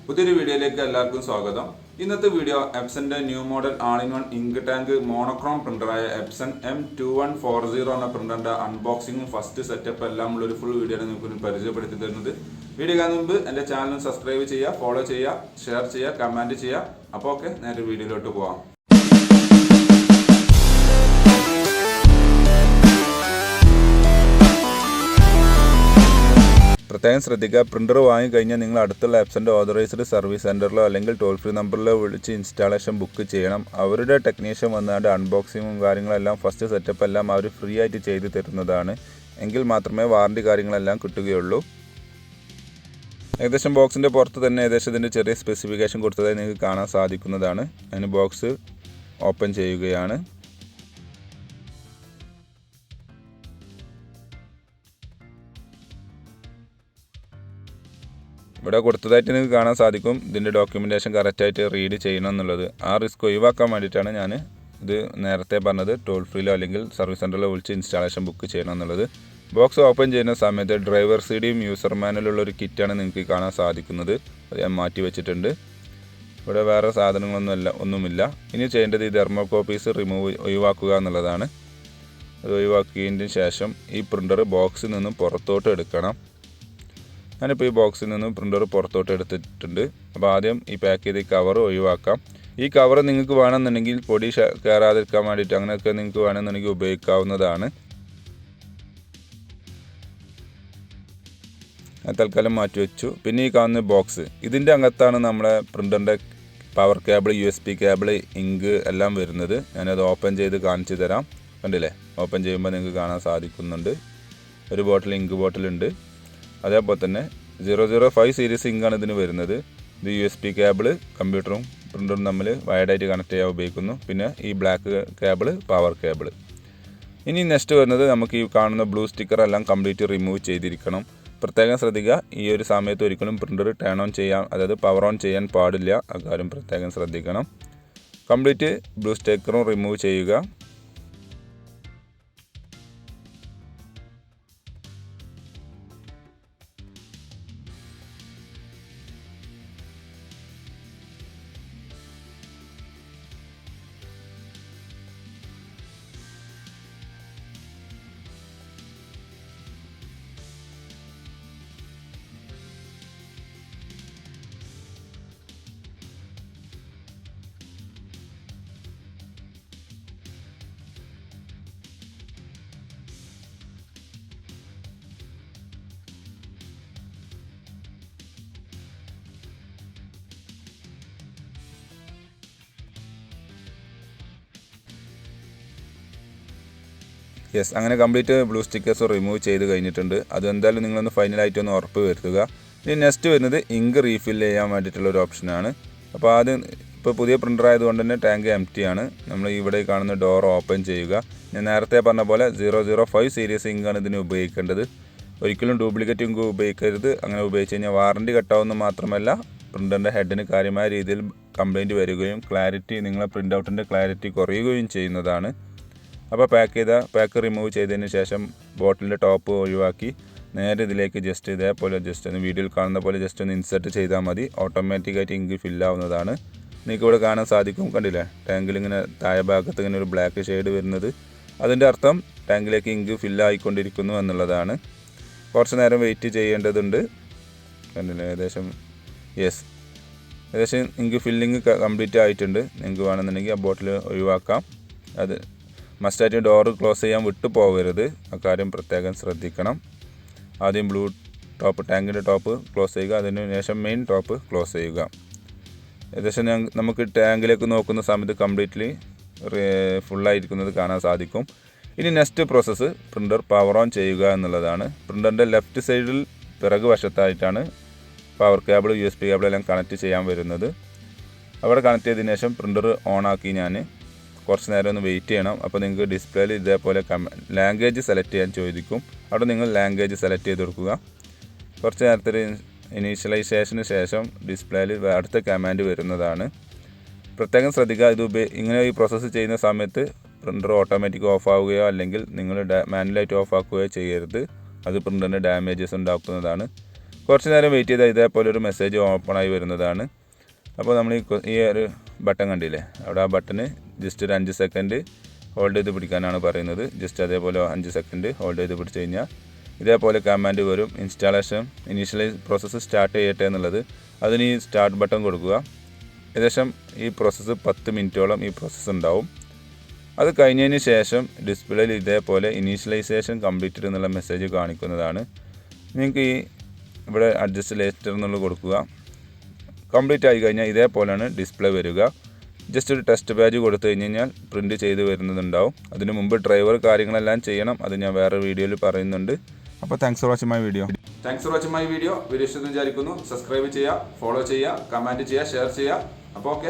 പുതിയൊരു വീഡിയോയിലേക്ക് എല്ലാവർക്കും സ്വാഗതം. ഇന്നത്തെ വീഡിയോ എപ്സന്റെ new model all in one ink tank monochrome പ്രിന്ററായ എപ്സൺ M2140 എന്ന പ്രിന്ററിന്റെ അൺബോക്സിംഗും ഫസ്റ്റ് സെറ്റപ്പ് എല്ലാം ഉള്ള ഒരു ഫുൾ വീഡിയോ ആണ് നിങ്ങൾക്ക് പരിചയപ്പെടുത്തി തരുന്നത്. വീഡിയോ കാണുന്ന മുമ്പ് എൻ്റെ ചാനൽ സബ്സ്ക്രൈബ് ചെയ്യുക, ഫോളോ ചെയ്യുക, ഷെയർ ചെയ്യുക, കമൻറ്റ് ചെയ്യുക. അപ്പോൾ ഓക്കെ, നേരെ വീഡിയോയിലോട്ട് പോവാം. പ്രത്യേകം ശ്രദ്ധിക്കുക, പ്രിൻ്റർ വാങ്ങിക്കഴിഞ്ഞാൽ നിങ്ങൾ അടുത്തുള്ള എപ്സൻ്റെ ഓതറൈസ്ഡ് സർവീസ് സെൻറ്ററിലോ അല്ലെങ്കിൽ ടോൾ ഫ്രീ നമ്പറിലോ വിളിച്ച് ഇൻസ്റ്റാളേഷൻ ബുക്ക് ചെയ്യണം. അവരുടെ ടെക്നീഷ്യൻ വന്നാണ്ട് അൺബോക്സിങ്ങും കാര്യങ്ങളെല്ലാം ഫസ്റ്റ് സെറ്റപ്പ് എല്ലാം അവർ ഫ്രീ ആയിട്ട് ചെയ്ത് തരുന്നതാണ്. എങ്കിൽ മാത്രമേ വാറണ്ടി കാര്യങ്ങളെല്ലാം കിട്ടുകയുള്ളൂ. ഏകദേശം ബോക്സിൻ്റെ പുറത്ത് തന്നെ ഏകദേശം ഇതിൻ്റെ ചെറിയ സ്പെസിഫിക്കേഷൻ കൊടുത്തതായി നിങ്ങൾക്ക് കാണാൻ സാധിക്കുന്നതാണ്. അതിന് ബോക്സ് ഓപ്പൺ ചെയ്യുകയാണ്. ഇവിടെ കൊടുത്തതായിട്ട് നിങ്ങൾക്ക് കാണാൻ സാധിക്കും. ഇതിൻ്റെ ഡോക്യുമെൻറ്റേഷൻ കറക്റ്റായിട്ട് റീഡ് ചെയ്യണം എന്നുള്ളത്. ആ റിസ്ക് ഒഴിവാക്കാൻ വേണ്ടിയിട്ടാണ് ഞാൻ ഇത് നേരത്തെ പറഞ്ഞത്, ടോൾ ഫ്രീയിലോ അല്ലെങ്കിൽ സർവീസ് സെൻ്ററിലോ വിളിച്ച് ഇൻസ്റ്റാളേഷൻ ബുക്ക് ചെയ്യണം എന്നുള്ളത്. ബോക്സ് ഓപ്പൺ ചെയ്യുന്ന സമയത്ത് ഡ്രൈവർ സീഡിയും യൂസർ മാനുവലുള്ള ഒരു കിറ്റാണ് നിങ്ങൾക്ക് കാണാൻ സാധിക്കുന്നത്. അത് ഞാൻ മാറ്റി വെച്ചിട്ടുണ്ട്. ഇവിടെ വേറെ ഒന്നുമില്ല. ഇനി ചെയ്യേണ്ടത് ഈ തെർമോകോപ്പീസ് ഒഴിവാക്കുക എന്നുള്ളതാണ്. അത് ഒഴിവാക്കിയതിന് ശേഷം ഈ പ്രിൻ്റർ ബോക്സിൽ നിന്നും പുറത്തോട്ട് എടുക്കണം. ഞാനിപ്പോൾ ഈ ബോക്സിൽ നിന്നും പ്രിൻ്റർ പുറത്തോട്ട് എടുത്തിട്ടുണ്ട്. അപ്പോൾ ആദ്യം ഈ പാക്ക് ചെയ്ത കവർ ഒഴിവാക്കാം. ഈ കവർ നിങ്ങൾക്ക് വേണമെന്നുണ്ടെങ്കിൽ പൊടി കയറാതിരിക്കാൻ വേണ്ടിയിട്ട് അങ്ങനെയൊക്കെ നിങ്ങൾക്ക് വേണമെന്നുണ്ടെങ്കിൽ ഉപയോഗിക്കാവുന്നതാണ്. തൽക്കാലം മാറ്റി വെച്ചു. പിന്നെ ഈ കാണുന്ന ബോക്സ്, ഇതിൻ്റെ അകത്താണ് നമ്മുടെ പ്രിൻ്ററിൻ്റെ power cable, USB cable, ink എല്ലാം വരുന്നത്. ഞാനത് ഓപ്പൺ ചെയ്ത് കാണിച്ചു തരാം. കണ്ടില്ലേ, ഓപ്പൺ ചെയ്യുമ്പോൾ നിങ്ങൾക്ക് കാണാൻ സാധിക്കുന്നുണ്ട്. ഒരു ബോട്ടിൽ ഇങ്ക് ബോട്ടിലുണ്ട്. അതേപോലെ തന്നെ 005 സീരീസ് ഇങ്കാണ് ഇതിന് വരുന്നത്. ഇത് USB കേബിൾ കമ്പ്യൂട്ടറും പ്രിൻ്ററും തമ്മിൽ വയർഡായിട്ട് കണക്ട് ചെയ്യാൻ ഉപയോഗിക്കുന്നു. പിന്നെ ഈ ബ്ലാക്ക് കേബിൾ പവർ കേബിൾ. ഇനി നെക്സ്റ്റ് വരുന്നത് നമുക്ക് ഈ കാണുന്ന ബ്ലൂ സ്റ്റിക്കർ എല്ലാം കംപ്ലീറ്റ് റിമൂവ് ചെയ്തിരിക്കണം. പ്രത്യേകം ശ്രദ്ധിക്കുക, ഈ ഒരു സമയത്ത് ഒരിക്കലും പ്രിൻ്റർ ടേൺ ഓൺ ചെയ്യാൻ, അതായത് പവർ ഓൺ ചെയ്യാൻ പാടില്ല. അക്കാര്യം പ്രത്യേകം ശ്രദ്ധിക്കണം. കംപ്ലീറ്റ് ബ്ലൂ സ്റ്റിക്കറും റിമൂവ് ചെയ്യുക. യെസ്, അങ്ങനെ കംപ്ലീറ്റ് ബ്ലൂ സ്റ്റിക്കേഴ്സ് റിമൂവ് ചെയ്ത് കഴിഞ്ഞിട്ടുണ്ട്. അത് എന്തായാലും നിങ്ങളൊന്ന് ഫൈനലായിട്ടൊന്ന് ഉറപ്പ് വരുത്തുക. ഇനി നെക്സ്റ്റ് വരുന്നത് ഇങ്ക് റീഫിൽ ചെയ്യാൻ വേണ്ടിയിട്ടുള്ളൊരു ഓപ്ഷനാണ്. അപ്പോൾ ആദ്യം ഇപ്പോൾ പുതിയ പ്രിൻ്റർ ആയതുകൊണ്ട് തന്നെ ടാങ്ക് എംപ്റ്റി ആണ്. നമ്മൾ ഇവിടെ കാണുന്ന ഡോർ ഓപ്പൺ ചെയ്യുക. ഞാൻ നേരത്തെ പറഞ്ഞ പോലെ 005 സീരീസ് ഇങ്കാണ് ഇതിന് ഉപയോഗിക്കേണ്ടത്. ഒരിക്കലും ഡ്യൂപ്ലിക്കേറ്റ് ഇങ്ക് ഉപയോഗിക്കരുത്. അങ്ങനെ ഉപയോഗിച്ച് കഴിഞ്ഞാൽ വാറണ്ടി കട്ടാവുന്ന മാത്രമല്ല, പ്രിൻ്ററിൻ്റെ ഹെഡിന് കാര്യമായ രീതിയിൽ കംപ്ലയിൻറ്റ് വരികയും നിങ്ങളെ പ്രിൻ്റ് ഔട്ടിൻ്റെ ക്ലാരിറ്റി കുറയുകയും ചെയ്യുന്നതാണ്. അപ്പോൾ പാക്ക് റിമൂവ് ചെയ്തതിന് ശേഷം ബോട്ടിലിൻ്റെ ടോപ്പ് ഒഴിവാക്കി നേരെ ഇതിലേക്ക് ഇതേപോലെ ഒന്ന് വീഡിയോയിൽ കാണുന്ന പോലെ ഒന്ന് ഇൻസെർട്ട് ചെയ്താൽ മതി. ഓട്ടോമാറ്റിക്കായിട്ട് ഇങ്ക് ഫില്ലാവുന്നതാണ്. നിങ്ങൾക്ക് ഇവിടെ കാണാൻ സാധിക്കും. കണ്ടില്ലേ, ടാങ്കിൽ ഇങ്ങനെ താഴെ ഭാഗത്ത് ഇങ്ങനെ ഒരു ബ്ലാക്ക് ഷെയ്ഡ് വരുന്നത്. അതിൻ്റെ അർത്ഥം ടാങ്കിലേക്ക് ഇങ്ക് ഫില്ലായിക്കൊണ്ടിരിക്കുന്നു എന്നുള്ളതാണ്. കുറച്ച് നേരം വെയിറ്റ് ചെയ്യേണ്ടതുണ്ട്. കണ്ടില്ലേ, ഏകദേശം ഇങ്ക് ഫില്ലിങ് കംപ്ലീറ്റ് ആയിട്ടുണ്ട്. നിങ്ങൾക്ക് വേണമെന്നുണ്ടെങ്കിൽ ആ ബോട്ടിൽ ഒഴിവാക്കാം. അത് മസ്റ്റായിട്ട് ഡോറ് ക്ലോസ് ചെയ്യാൻ വിട്ടു പോകരുത്. അക്കാര്യം പ്രത്യേകം ശ്രദ്ധിക്കണം. ആദ്യം ബ്ലൂ ടോപ്പ് ടാങ്കിൻ്റെ ടോപ്പ് ക്ലോസ് ചെയ്യുക. അതിന് ശേഷം മെയിൻ ടോപ്പ് ക്ലോസ് ചെയ്യുക. ഏകദേശം നമുക്ക് ടാങ്കിലേക്ക് നോക്കുന്ന സമയത്ത് കംപ്ലീറ്റ്ലി ഫുള്ളായിരിക്കുന്നത് കാണാൻ സാധിക്കും. ഇനി next process printer power on ചെയ്യുക എന്നുള്ളതാണ്. പ്രിൻ്ററിൻ്റെ ലെഫ്റ്റ് സൈഡിൽ പിറകു വശത്തായിട്ടാണ് പവർ കേബിൾ, USB കേബിൾ എല്ലാം കണക്ട് ചെയ്യാൻ വരുന്നത്. അവിടെ കണക്ട് ചെയ്തതിന് ശേഷം പ്രിൻ്റർ ഓണാക്കി ഞാൻ കുറച്ച് നേരം ഒന്ന് വെയിറ്റ് ചെയ്യണം. അപ്പോൾ നിങ്ങൾക്ക് ഡിസ്പ്ലേയിൽ ഇതേപോലെ ലാംഗ്വേജ് സെലക്ട് ചെയ്യാൻ ചോദിക്കും. അവിടെ നിങ്ങൾ ലാംഗ്വേജ് സെലക്ട് ചെയ്ത് കൊടുക്കുക. കുറച്ച് നേരത്തെ ഇനീഷ്യലൈസേഷന് ശേഷം ഡിസ്പ്ലേയിൽ അടുത്ത കമാൻഡ് വരുന്നതാണ്. പ്രത്യേകം ശ്രദ്ധിക്കുക, ഇങ്ങനെ ഈ പ്രോസസ്സ് ചെയ്യുന്ന സമയത്ത് പ്രിൻ്റർ ഓട്ടോമാറ്റിക് ഓഫ് ആവുകയോ അല്ലെങ്കിൽ നിങ്ങൾ മാനുവലായിട്ട് ഓഫ് ആക്കുകയോ ചെയ്യരുത്. അത് പ്രിൻ്ററിന് ഡാമേജസ് ഉണ്ടാക്കുന്നതാണ്. കുറച്ച് നേരം വെയിറ്റ് ചെയ്താൽ ഇതേപോലെ ഒരു മെസ്സേജ് ഓപ്പണായി വരുന്നതാണ്. അപ്പോൾ നമ്മൾ ഈ ഒരു ബട്ടൺ കണ്ടില്ലേ, അവിടെ ആ ബട്ടണ് ജസ്റ്റ് ഒരു 5 സെക്കൻഡ് ഹോൾഡ് ചെയ്ത് പിടിക്കാനാണ് പറയുന്നത്. ജസ്റ്റ് അതേപോലെ 5 സെക്കൻഡ് ഹോൾഡ് ചെയ്ത് പിടിച്ച് കഴിഞ്ഞാൽ ഇതേപോലെ കമാൻഡ് വരും. ഇൻസ്റ്റാളേഷൻ ഇനീഷ്യലൈസ് പ്രോസസ്സ് സ്റ്റാർട്ട് ചെയ്യട്ടെ എന്നുള്ളത്. അതിന് ഈ സ്റ്റാർട്ട് ബട്ടൺ കൊടുക്കുക. ഏകദേശം ഈ പ്രോസസ്സ് 10 മിനിറ്റോളം ഈ പ്രോസസ്സ് ഉണ്ടാവും. അത് കഴിഞ്ഞതിന് ശേഷം ഡിസ്പ്ലേയിൽ ഇതേപോലെ ഇനീഷ്യലൈസേഷൻ കംപ്ലീറ്റഡ് എന്നുള്ള മെസ്സേജ് കാണിക്കുന്നതാണ്. നിങ്ങൾക്ക് ഈ ഇവിടെ അഡ്ജസ്റ്റ് ലേറ്റർ എന്നുള്ളത് കൊടുക്കുക. കംപ്ലീറ്റ് ആയി കഴിഞ്ഞാൽ ഇതേപോലെയാണ് ഡിസ്പ്ലേ വരിക. ജസ്റ്റ് ഒരു ടെസ്റ്റ് പേജ് കൊടുത്തു കഴിഞ്ഞാൽ പ്രിൻറ്റ് ചെയ്ത് വരുന്നതുണ്ടാവും. അതിന് മുമ്പ് ഡ്രൈവർ കാര്യങ്ങളെല്ലാം ചെയ്യണം. അത് ഞാൻ വേറെ വീഡിയോയിൽ പറയുന്നുണ്ട്. അപ്പോൾ thanks for watching my video. Video ഇഷ്ടമെന്ന് വിചാരിക്കുന്നു. സബ്സ്ക്രൈബ് ചെയ്യുക, ഫോളോ ചെയ്യുക, കമൻറ്റ് ചെയ്യുക, ഷെയർ ചെയ്യുക. അപ്പോൾ ഓക്കെ.